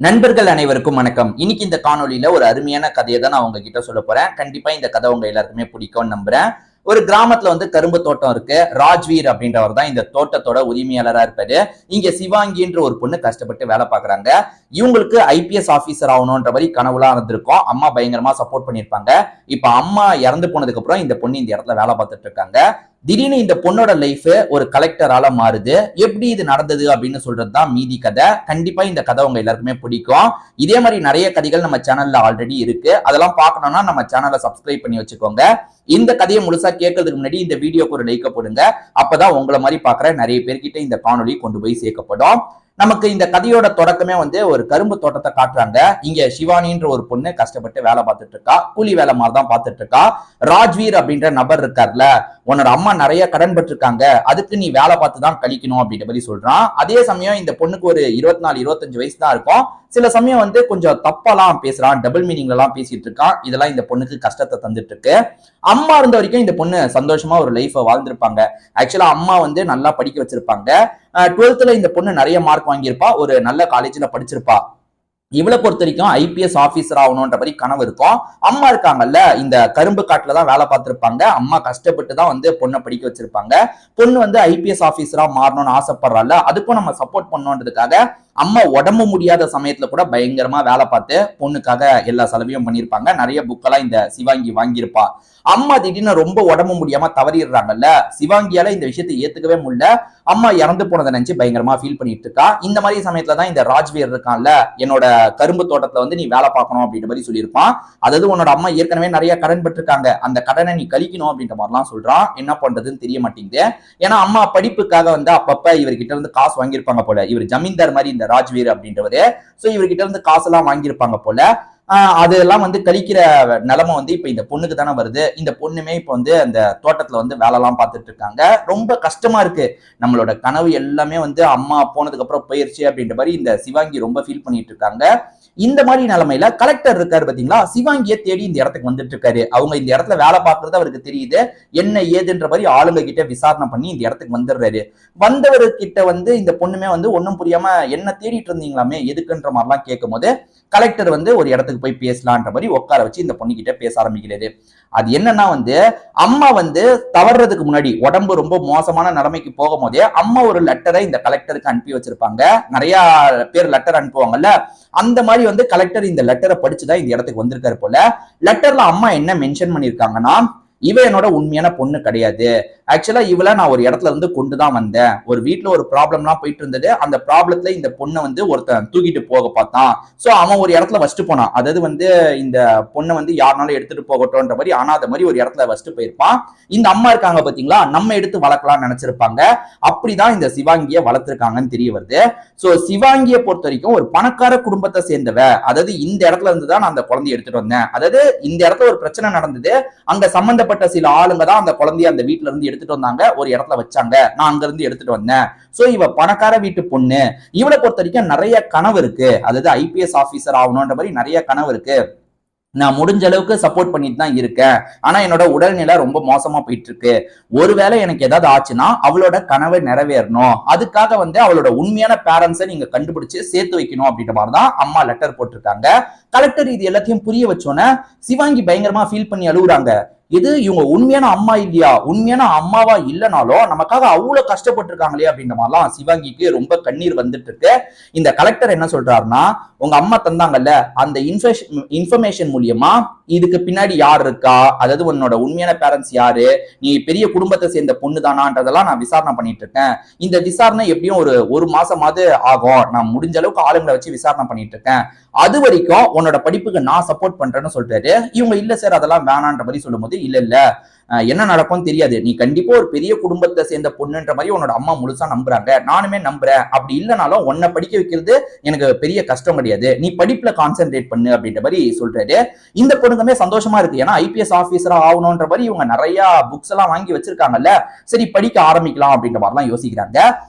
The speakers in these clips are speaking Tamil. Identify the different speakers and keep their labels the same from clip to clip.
Speaker 1: நண்பர்கள் அனைவருக்கும் வணக்கம். இன்னைக்கு இந்த காணொலியில ஒரு அருமையான கதையை தான் நான் உங்ககிட்ட சொல்ல போறேன். கண்டிப்பா இந்த கதை உங்க எல்லாருக்குமே பிடிக்கும்னு நம்புறேன். ஒரு கிராமத்துல கரும்பு தோட்டம் இருக்கு. ராஜ்வீர் அப்படின்றவர் தான் இந்த தோட்டத்தோட உரிமையாளரா இருப்பாரு. இங்க சிவாங்கின்ற ஒரு பொண்ணு கஷ்டப்பட்டு வேலை பாக்குறாங்க. இவங்களுக்கு ஐபிஎஸ் ஆபீசர் ஆகணும்ன்ற மாதிரி கனவுலாம் இருந்திருக்கும். அம்மா பயங்கரமா சப்போர்ட் பண்ணிருப்பாங்க. இப்ப அம்மா இறந்து போனதுக்கு அப்புறம் இந்த பொண்ணு இந்த இடத்துல வேலை பார்த்துட்டு இருக்காங்க. திடீர்னு இந்த பொண்ணோட லைஃப் ஒரு கலெக்டரால மாறுது. எப்படி இது நடந்தது அப்படின்னு சொல்றதுதான் மீதி கதை. கண்டிப்பா இந்த கதை உங்க எல்லாருக்குமே பிடிக்கும். இதே மாதிரி நிறைய கதைகள் நம்ம சேனல்ல ஆல்ரெடி இருக்கு. அதெல்லாம் பார்க்கணும்னா நம்ம சேனலை சப்ஸ்கிரைப் பண்ணி வச்சுக்கோங்க. இந்த கதையை முழுசா கேட்கறதுக்கு முன்னாடி இந்த வீடியோக்கு ஒரு லைக் போடுங்க. அப்பதான் உங்களை மாதிரி பாக்குற நிறைய பேர்கிட்ட இந்த காணொலி கொண்டு போய் சேர்க்கப்படும். நமக்கு இந்த கதையோட தொடக்கமே ஒரு கரும்பு தோட்டத்தை காட்டுறாங்க. இங்க சிவானின்ற ஒரு பொண்ணு கஷ்டப்பட்டு வேலை பார்த்துட்டு இருக்கா. கூலி வேலை மாதிரி தான் பார்த்துட்டு இருக்கா. ராஜ்வீர் அப்படின்ற நபர் இருக்கார்ல, உன்னோட அம்மா நிறைய கடன் பட்டிருக்காங்க, அதுக்கு நீ வேலை பார்த்து தான் கழிக்கணும் அப்படின்ற மாதிரி சொல்றான். அதே சமயம் இந்த பொண்ணுக்கு ஒரு 24-25 வயசு தான் இருக்கும். சில சமயம் கொஞ்சம் தப்பாலாம் பேசுறான், டபுள் மீனிங்ல எல்லாம் பேசிட்டு இருக்கான். இதெல்லாம் இந்த பொண்ணுக்கு கஷ்டத்தை தந்துட்டு இருக்கு. அம்மா இருந்த வரைக்கும் இந்த பொண்ணு சந்தோஷமா ஒரு லைஃப வாழ்ந்திருப்பாங்க. ஆக்சுவலா அம்மா நல்லா படிக்க வச்சிருப்பாங்க. 12th இந்த பொண்ணு நிறைய மார்க் வாங்கியிருப்பா. ஒரு நல்ல காலேஜ்ல படிச்சிருப்பா. இவளை பொறுத்த வரைக்கும் ஐபிஎஸ் ஆபீசர் ஆகணும்ன்ற மாதிரி கனவு இருக்கும். அம்மா இருக்காங்கல்ல, இந்த கரும்பு காட்டுல தான் வேலை பார்த்திருப்பாங்க. அம்மா கஷ்டப்பட்டு தான் பொண்ணை படிக்க வச்சிருப்பாங்க. பொண்ணு ஐபிஎஸ் ஆபீசரா மாறணும்னு ஆசைப்படுறாள். அதுக்கும் நம்ம சப்போர்ட் பண்ணணுன்றதுக்காக அம்மா உடம்பு முடியாத சமயத்துல கூட பயங்கரமா வேலை பார்த்து பொண்ணுக்காக எல்லா செலவையும் பண்ணியிருப்பாங்க. நிறைய புக்கெல்லாம் இந்த சிவாங்கி வாங்கியிருப்பா. அம்மா திடீர்னு ரொம்ப உடம்பு முடியாம தவறிடுறாங்கல்ல, சிவாங்கியால இந்த விஷயத்தை ஏத்துக்கவே முடியல. அம்மா இறந்து போனதை நினைச்சு பயங்கரமா ஃபீல் பண்ணிட்டு இருக்கா. இந்த மாதிரி சமயத்துலதான் இந்த ராஜ்வீர் இருக்கான்ல, என்னோட கரும்பு தோட்டத்துல நீ வேலை பார்க்கணும் அப்படின்ற மாதிரி சொல்லியிருப்பான். அதாவது உன்னோட அம்மா ஏற்கனவே நிறைய கடன் பெற்றிருக்காங்க, அந்த கடனை நீ கழிக்கணும் அப்படின்ற மாதிரிலாம் சொல்றான். என்ன பண்றதுன்னு தெரிய மாட்டேங்குது. ஏன்னா அம்மா படிப்புக்காக அப்பப்ப இவர்கிட்ட காசு வாங்கியிருப்பாங்க போல. இவர் ஜமீன்தார் மாதிரி இந்த ராஜ்வீர் அப்படின்றவரு. சோ இவர்கிட்ட காசு எல்லாம் வாங்கியிருப்பாங்க போல. அதெல்லாம் கழிக்கிற நிலைமை இப்ப இந்த பொண்ணுக்கு தானே வருது. இந்த பொண்ணுமே இப்ப அந்த தோட்டத்துல வேலை எல்லாம் பார்த்துட்டு இருக்காங்க. ரொம்ப கஷ்டமா இருக்கு. நம்மளோட கனவு எல்லாமே அம்மா போனதுக்கு அப்புறம் போயிருச்சு அப்படின்ற மாதிரி இந்த சிவாங்கி ரொம்ப ஃபீல் பண்ணிட்டு இருக்காங்க. இந்த மாதிரி நிலைமையில கலெக்டர் இருக்காரு பாத்தீங்களா, சிவாங்கியை தேடி இந்த இடத்துக்கு வந்துட்டு இருக்காரு. அவங்க இந்த இடத்துல வேலை பார்க்கறது அவருக்கு தெரியுது. என்ன ஏதுன்ற மாதிரி ஆளுங்க கிட்ட விசாரணை பண்ணி இந்த இடத்துக்கு வந்துடுறாரு. வந்தவர் கிட்ட இந்த பொண்ணுமே ஒன்னும் புரியாம என்ன தேடிட்டு இருந்தீங்களாமே எதுக்குன்ற மாதிரிலாம் கேட்கும் போது கலெக்டர் ஒரு இடத்துக்கு போய் பேசலான்ற மாதிரி உட்கார வச்சு இந்த பொண்ணு கிட்ட பேச ஆரம்பிக்கிறாரு. அது என்னன்னா அம்மா தவறதுக்கு முன்னாடி உடம்பு ரொம்ப மோசமான நிலைமைக்கு போகும் போதே அம்மா ஒரு லெட்டரை இந்த கலெக்டருக்கு அனுப்பி வச்சிருப்பாங்க. நிறைய பேர் லெட்டர் அனுப்புவாங்கல்ல, அந்த மாதிரி கலெக்டர் இந்த லெட்டரை படிச்சுதான் இந்த இடத்துக்கு வந்திருக்காரு போல. லெட்டர்ல அம்மா என்ன மென்ஷன் பண்ணிருக்காங்கன்னா, இவ என்னோட உண்மையான பொண்ணு கிடையாது. ஆக்சுவலா இவளை நான் ஒரு இடத்துல கொண்டுதான் வந்தேன். ஒரு வீட்டுல ஒரு ப்ராப்ளம்லாம் போயிட்டு இருந்தது. அந்த ப்ராப்ளத்துல இந்த பொண்ணை ஒருத்தன் தூக்கிட்டு போக பார்த்தான். சோ அவன் ஒரு இடத்துல வச்சுட்டு போனான். அதாவது இந்த பொண்ணை யாருனாலும் எடுத்துட்டு போகட்டும்ன்ற மாதிரி அனாத மாதிரி ஒரு இடத்துல வச்சுட்டு போயிருப்பான். இந்த அம்மா இருக்காங்க பாத்தீங்களா, நம்ம எடுத்து வளர்க்கலாம்னு நினைச்சிருப்பாங்க. அப்படிதான் இந்த சிவாங்கிய வளர்த்திருக்காங்கன்னு தெரிய வருது. சோ சிவாங்கிய பொறுத்த வரைக்கும் ஒரு பணக்கார குடும்பத்தை சேர்ந்தவ. அதாவது இந்த இடத்துல இருந்துதான் நான் அந்த குழந்தைய எடுத்துட்டு வந்தேன். அதாவது இந்த இடத்துல ஒரு பிரச்சனை நடந்தது. அங்க சம்பந்தப்பட்ட சில ஆளுங்க தான் அந்த குழந்தைய அந்த வீட்டுல இருந்து எடுத்துட்டு வந்தாங்க, ஒரு இடத்துல வச்சாங்க. நான் அங்க இருந்து எடுத்துட்டு வந்தேன். சோ இவ பணக்கார வீட்டு பொண்ணு. இவளை பொறுத்த வரைக்கும் நிறைய கனவு இருக்கு. அதாவது ஐபிஎஸ் ஆபீசர் ஆகணும்ன்ற மாதிரி நிறைய கனவு இருக்கு. நான் முடிஞ்ச அளவுக்கு சப்போர்ட் பண்ணிட்டு தான் இருக்கேன். ஆனா என்னோட உடல்நிலை ரொம்ப மோசமா போயிட்டு இருக்கு. ஒருவேளை எனக்கு ஏதாவது ஆச்சுன்னா அவளோட கனவை நிறைவேறணும். அதுக்காக அவளோட உண்மையான பேரண்ட்ஸை நீங்க கண்டுபிடிச்சு சேர்த்து வைக்கணும் அப்படின்ற மாதிரிதான் அம்மா லெட்டர் போட்டிருக்காங்க. கலெக்டர் இது எல்லாத்தையும் புரிய வச்சோன்னே சிவாங்கி பயங்கரமா ஃபீல் பண்ணி அழுகுறாங்க. இது இவங்க உண்மையான அம்மா இல்லையா, உண்மையான அம்மாவா இல்லைனாலும் நமக்காக அவ்வளவு கஷ்டப்பட்டு இருக்காங்களே அப்படின்ற மாதிரிலாம் சிவாங்கிக்கு ரொம்ப கண்ணீர் வந்துட்டு இருக்கு. இந்த கலெக்டர் என்ன சொல்றாருன்னா, உங்க அம்மா தந்தாங்கல்ல அந்த இன்ஃபர்மேஷன் மூலியமா இதுக்கு பின்னாடி யார் இருக்கா, அதாவது உன்னோட உண்மையான பேரண்ட்ஸ் யாரு, நீ பெரிய குடும்பத்தை சேர்ந்த பொண்ணு தானான்றதெல்லாம் நான் விசாரணை பண்ணிட்டு இருக்கேன். இந்த விசாரணை எப்படியும் ஒரு மாசமாவது ஆகும். நான் முடிஞ்ச அளவுக்கு ஆளுங்களை வச்சு விசாரணை பண்ணிட்டு இருக்கேன். அது வரைக்கும் உன்னோட படிப்புக்கு நான் சப்போர்ட் பண்றேன்னு சொல்றாரு. இவங்க இல்ல சார் அதெல்லாம் வேணான்ற மாதிரி சொல்லும் போது, இல்ல என்ன நடக்கும்னு தெரியாது, நீ கண்டிப்பா ஒரு பெரிய குடும்பத்தை சேர்ந்த பொண்ணுன்ற மாதிரி உன்னோட அம்மா முழுசா நம்புறாங்க, நானுமே நம்புறேன். அப்படி இல்லைனாலும் உன்னை படிக்க வைக்கிறது எனக்கு பெரிய கஷ்டம் கிடையாது, நீ படிப்புல கான்சென்ட்ரேட் பண்ணு அப்படின்ற மாதிரி சொல்றாரு. இந்த பொண்ணுக்குமே சந்தோஷமா இருக்கு. ஏன்னா ஐபிஎஸ் ஆபீசரா ஆகணும்ன்ற மாதிரி இவங்க நிறைய புக்ஸ் எல்லாம் வாங்கி வச்சிருக்காங்கல்ல, சரி படிக்க ஆரம்பிக்கலாம் அப்படின்ற மாதிரிலாம் யோசிக்கிறாங்க.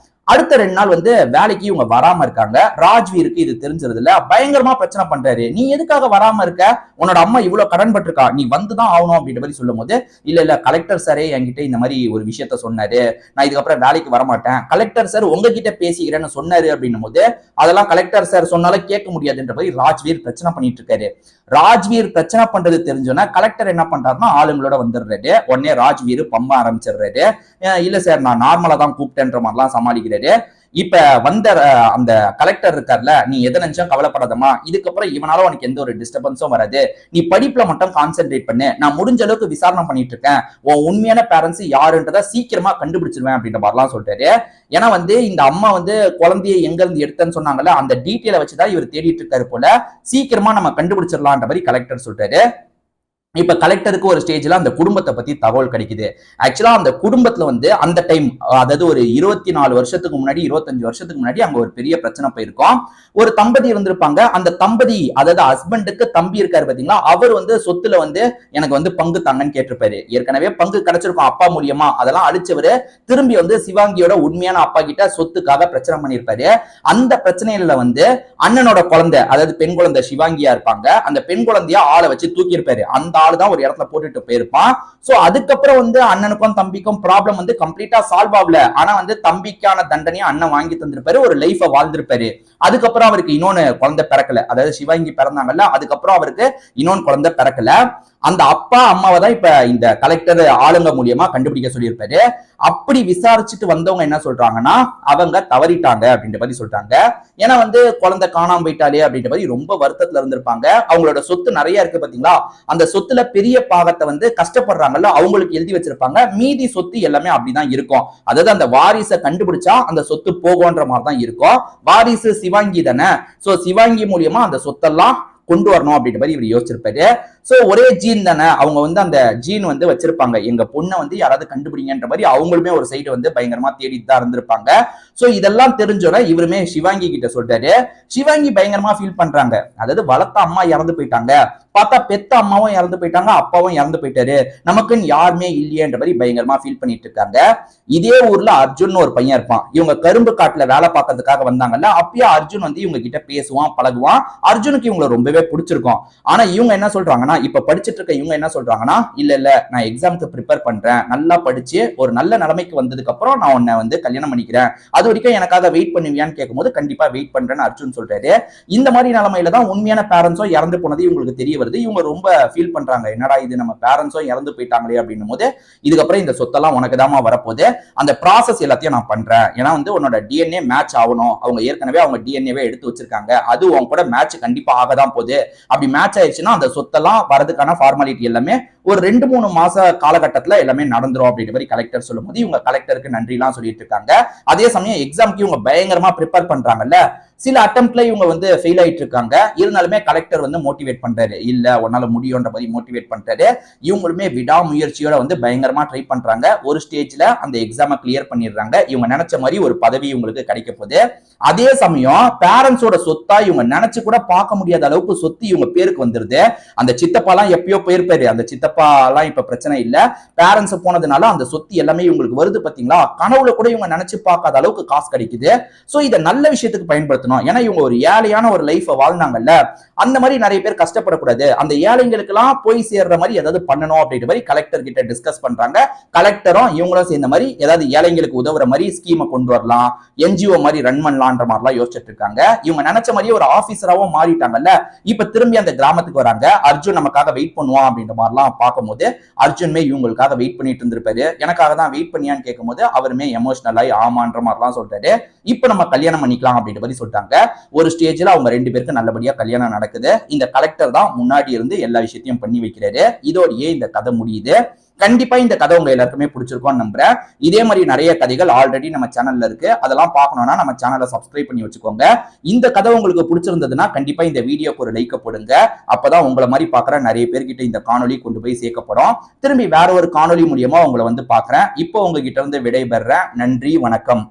Speaker 1: அடுத்த 2 நாள் வந்து வேலைக்கு இவங்க வராம இருக்காங்க. ராஜ்வீருக்கு இது தெரிஞ்சிருதுல, பயங்கரமா பிரச்சனை பண்றாரு. நீ எதுக்காக வராம இருக்க? உன்னோட அம்மா இவ்வளவு கடன் பட்டிருக்கா, நீ வந்துதான் ஆகணும் அப்படின்ற மாதிரி சொல்லும் போது, இல்ல கலெக்டர் சாரே என்கிட்ட இந்த மாதிரி ஒரு விஷயத்த சொன்னாரு, நான் இதுக்கப்புறம் வேலைக்கு வரமாட்டேன், கலெக்டர் சார் உங்ககிட்ட பேசிக்கிறேன்னு சொன்னாரு அப்படின்னும் போது, அதெல்லாம் கலெக்டர் சார் சொன்னாலும் கேட்க முடியாதுன்ற மாதிரி ராஜ்வீர் பிரச்சனை பண்ணிட்டு இருக்காரு. ராஜ்வீர் பிரச்சனை பண்றது தெரிஞ்சோன்னா கலெக்டர் என்ன பண்றாருன்னா ஆளுங்களோட வந்துடுறாரு. உடனே ராஜ்வீர் பம்ப ஆரம்பிச்சிடுறாரு. இல்ல சார் நான் நார்மலா தான் கூப்பிட்டேன்ற மாதிரிலாம் சமாளிக்கிறாரு. இப்ப வந்த அந்த கலெக்டர் இருக்கார்ல, நீ எதை நினைச்சும் கவலைப்படாதமா, இதுக்கப்புறம் இவனால உனக்கு எந்த ஒரு டிஸ்டர்பன்ஸும் வராது, நீ படிப்புல மட்டும் கான்சென்ட்ரேட் பண்ணு, நான் முடிஞ்ச அளவுக்கு விசாரணை பண்ணிட்டு இருக்கேன், உன் உண்மையான பேரண்ட்ஸ் யாருன்றத சீக்கிரமா கண்டுபிடிச்சிருவேன் அப்படின்ற மாதிரிலாம் சொல்றாரு. ஏன்னா வந்து இந்த அம்மா வந்து குழந்தைய எங்க இருந்து எடுத்தேன்னு சொன்னாங்கல்ல, அந்த டீட்டெயிலை வச்சுதான் இவர் தேடிட்டு இருக்காரு போல, சீக்கிரமா நம்ம கண்டுபிடிச்சிடலான்ற மாதிரி கலெக்டர் சொல்றாரு. இப்ப கலெக்டருக்கு ஒரு ஸ்டேஜ்ல அந்த குடும்பத்தை பத்தி தகவல் கிடைக்குது. ஆக்சுவலா அந்த குடும்பத்துல வந்து அந்த டைம், அதாவது ஒரு 24 வருஷத்துக்கு முன்னாடி 25 வருஷத்துக்கு முன்னாடி அங்க ஒரு பெரிய பிரச்சனை போயிருக்கும். ஒரு தம்பதி இருந்திருப்பாங்க. அந்த தம்பதி, அதாவது ஹஸ்பண்டுக்கு தம்பி இருக்காரு பாத்தீங்களா, அவர் வந்து சொத்துல வந்து எனக்கு வந்து பங்கு தாங்கன்னு கேட்டிருப்பாரு. ஏற்கனவே பங்கு கிடைச்சிருக்கும் அப்பா மூலியமா, அதெல்லாம் அழிச்சவரு திரும்பி வந்து சிவாங்கியோட உண்மையான அப்பா கிட்ட சொத்துக்காக பிரச்சனை பண்ணிருப்பாரு. அந்த பிரச்சனையில வந்து அண்ணனோட குழந்தை, அதாவது பெண் குழந்தை சிவாங்கியா இருப்பாங்க, அந்த பெண் குழந்தையா ஆளை வச்சு தூக்கி இருப்பாரு. அந்த ஆளுதான் ஒரு இடத்துல போட்டுட்டு போயிருப்பான். சோ அதுக்கப்புறம் வந்து அண்ணனுக்கும் தம்பிக்கும் ப்ராப்ளம் வந்து கம்ப்ளீட்டா சால்வ் ஆகல. ஆனா வந்து தம்பிக்கான தண்டனையை அண்ணன் வாங்கி தந்திருப்பாரு, ஒரு லைஃப வாழ்ந்திருப்பாரு. அதுக்கப்புறம் அவருக்கு இன்னொன்னு குழந்தை பிறக்கல, அதாவது சிவாங்கி பிறந்தாங்கல்ல, அதுக்கப்புறம் அவருக்கு இன்னொன்னு குழந்தை பிறக்கல. அந்த அப்பா அம்மாவை தான் இப்ப இந்த கலெக்டர் ஆளுங்க மூலியமா கண்டுபிடிக்க சொல்லியிருப்பாரு. அப்படி விசாரிச்சுட்டு வந்தவங்க என்ன சொல்றாங்கன்னா, அவங்க தவறிட்டாங்க அப்படின்ற மாதிரி சொல்றாங்க. ஏன்னா வந்து குழந்தை காணாம போயிட்டாலே அப்படின்ற மாதிரி ரொம்ப வருத்தத்துல இருந்திருப்பாங்க. அவங்களோட சொத்து நிறைய இருக்கு பாத்தீங்களா, அந்த சொத்துல பெரிய பாகத்தை வந்து கஷ்டப்படுறாங்கல்ல அவங்களுக்கு எழுதி வச்சிருப்பாங்க. மீதி சொத்து எல்லாமே அப்படிதான் இருக்கும். அதாவது அந்த வாரிசை கண்டுபிடிச்சா அந்த சொத்து போகும்ன்ற மாதிரி தான் இருக்கும். வாரிசு சிவாங்கி தானே, சோ சிவாங்கி மூலியமா அந்த சொத்தெல்லாம் கொண்டு வரணும் அப்படின்ற மாதிரி இவர் யோசிச்சிருப்பாரு. சோ ஒரே ஜீன் தானே, அவங்க வந்து அந்த ஜீன் வந்து வச்சிருப்பாங்க, எங்க பொண்ணை வந்து யாராவது கண்டுபிடிங்கன்ற மாதிரி அவங்களுமே ஒரு சைடு வந்து பயங்கரமா தேடிட்டு தான் இருந்திருப்பாங்க. சோ இதெல்லாம் தெரிஞ்சோட இவருமே சிவாங்கி கிட்ட சொல்றாரு. சிவாங்கி பயங்கரமா ஃபீல் பண்றாங்க. அதாவது வளர்த்த அம்மா இறந்து போயிட்டாங்க, பார்த்தா பெத்த அம்மாவும் இறந்து போயிட்டாங்க, அப்பாவும் இறந்து போயிட்டாரு, நமக்குன்னு யாருமே இல்லையன்ற மாதிரி பயங்கரமா ஃபீல் பண்ணிட்டு இருக்காங்க. இதே ஊர்ல அர்ஜுன் ஒரு பையன் இருப்பான். இவங்க கரும்பு காட்டுல வேலை பார்க்கறதுக்காக வந்தாங்கல்ல, அப்பயே அர்ஜுன் வந்து இவங்க கிட்ட பேசுவான், பழகுவான். அர்ஜுனுக்கு இவங்களை ரொம்பவே பிடிச்சிருக்கும். ஆனா இவங்க என்ன சொல்றாங்கன்னா, இப்ப படிச்சுட்டு இருக்க இவங்க என்ன சொல்றாங்கன்னா, இல்ல நான் எக்ஸாமுக்கு ப்ரிப்பேர் பண்றேன், நல்லா படிச்சு ஒரு நல்ல நிலைமைக்கு வந்ததுக்கு அப்புறம் நான் உன்னை வந்து கல்யாணம் பண்ணிக்கிறேன், அது வரைக்கும் எனக்காக வெயிட் பண்ணுவியான்னு கேட்கும்போது கண்டிப்பா வெயிட் பண்றேன்னு அர்ஜுன் சொல்றாரு. இந்த மாதிரி நிலைமையில தான் உண்மையான பேரண்ட்ஸும் இறந்து போனது இவங்களுக்கு தெரிய வருது. இவங்க ரொம்ப ஃபீல் பண்றாங்க, என்னடா இது நம்ம பேரண்ட்ஸும் இறந்து போயிட்டாங்களே அப்படின்னும் போது, இதுக்கப்புறம் இந்த சொத்தெல்லாம் உனக்கு தாமா வரப்போகுது, அந்த ப்ராசஸ் எல்லாத்தையும் நான் பண்றேன், ஏன்னா வந்து உன்னோட டிஎன்ஏ மேட்ச் ஆகணும், அவங்க ஏற்கனவே அவங்க டிஎன்ஏவே எடுத்து வச்சிருக்காங்க, அது உன் கூட மேட்ச் கண்டிப்பா ஆகதான் போகுது, அப்படி மேட்ச் ஆயிடுச்சுன்னா அந்த சொத்தெல்லாம் வரதுக்கான ஃபார்மாலிட்டி எல்லாமே ஒரு 2-3 மாச காலகட்டத்துல எல்லாமே நடந்துரும் அப்படின்ற மாதிரி கலெக்டர் சொல்லும் போது இவங்க கலெக்டருக்கு நன்றி எல்லாம் சொல்லிட்டு இருக்காங்க. அதே சமயம் எக்ஸாம்க்கு இவங்க பயங்கரமா ப்ரிப்பேர் பண்றாங்கல்ல, சில அட்டெம்ப்ட்ல இவங்க வந்து ஃபெயில் ஆயிட்டு இருக்காங்க. இருந்தாலுமே கலெக்டர் வந்து மோட்டிவேட் பண்றாரு, இல்ல உன்னால முடியும்ன்ற மாதிரி மோட்டிவேட் பண்றாரு. இவங்களுமே விடாமுயற்சியோட வந்து பயங்கரமா ட்ரை பண்றாங்க. ஒரு ஸ்டேஜ்ல அந்த எக்ஸாமை கிளியர் பண்ணிடுறாங்க. இவங்க நினைச்ச மாதிரி ஒரு பதவி இவங்களுக்கு கிடைக்க போகுது. அதே சமயம் பேரண்ட்ஸோட சொத்தா இவங்க நினைச்சு கூட பார்க்க முடியாத அளவுக்கு சொத்து இவங்க பேருக்கு வந்துருது. அந்த சித்தப்பா எல்லாம் எப்பயோ போயிருப்பாரு, அந்த சித்தப்பா எல்லாம் இப்ப பிரச்சனை இல்ல, பேரண்ட்ஸ் போனதுனால அந்த சொத்து எல்லாமே இவங்களுக்கு வருது பாத்தீங்களா, கனவுல கூட இவங்க நினைச்சு பார்க்காத அளவுக்கு காசு கிடைக்குது. சோ இதை நல்ல விஷயத்துக்கு பயன்படுத்தணும். ஏன்னா இவங்க ஒரு ஏழையான ஒரு லைஃப் வாழ்ந்தாங்கல்ல, அந்த மாதிரி நிறைய பேர் கஷ்டப்படக்கூடாது, அந்த ஏழைங்களுக்கு எல்லாம் போய் சேர்ற மாதிரி ஏதாவது பண்ணணும் அப்படின்ற மாதிரி கலெக்டர் கிட்ட டிஸ்கஸ் பண்றாங்க. கலெக்டரும் இவங்களும் சேர்ந்த மாதிரி ஏதாவது ஏழைங்களுக்கு உதவுற மாதிரி ஸ்கீமை கொண்டு வரலாம், என்ஜிஓ மாதிரி ரன் பண்ணலான்ற மாதிரிலாம் யோசிச்சுட்டு இருக்காங்க. இவங்க நினைச்ச மாதிரியே ஒரு ஆபீசராவும் மாறிட்டாங்கல்ல, இப்ப திரும்பி அந்த கிராமத்துக்கு வராங்க. அர்ஜுன் நமக்காக வெயிட் பண்ணுவான் அப்படின்ற மாதிரிலாம் பார்க்கும்போது அர்ஜுன்மே இவங்களுக்காக வெயிட் பண்ணிட்டு இருந்திருப்பாரு. எனக்காக தான் வெயிட் பண்ணியான்னு கேட்கும்போது அவருமே எமோஷனலாய் ஆமான்ற மாதிரிலாம் சொல்றாரு. இப்ப நம்ம கல்யாணம் பண்ணிக்கலாம் அப்படின்ற மாதிரி சொல்றாங்க. ஒரு ஸ்டேஜ்ல அவங்க 2 பேருக்கு நல்லபடியா கல்யாணம் நடக்குது. இந்த கலெக்டர் தான் முன்னாடி இருந்து எல்லா விஷயத்தையும் பண்ணி வைக்கிறாரு. இதோடயே இந்த கதை முடியுது. கண்டிப்பா இந்த கதை உங்க எல்லாருக்குமே பிடிச்சிருக்கும் நம்புறேன். இதே மாதிரி நிறைய கதைகள் ஆல்ரெடி நம்ம சேனல்ல இருக்கு, அதெல்லாம் பார்க்கணும்னா நம்ம சேனலை சப்ஸ்கிரைப் பண்ணி வச்சுக்கோங்க. இந்த கதை உங்களுக்கு பிடிச்சிருந்ததுன்னா கண்டிப்பா இந்த வீடியோக்கு ஒரு லைக் போடுங்க. அப்பதான் உங்களை மாதிரி பாக்குற நிறைய பேர்கிட்ட இந்த காணொலி கொண்டு போய் சேர்க்கப்படும். திரும்பி வேற ஒரு காணொலி மூலியமா உங்களை வந்து பாக்குறேன். இப்போ உங்ககிட்ட இருந்து விடைபெறேன். நன்றி, வணக்கம்.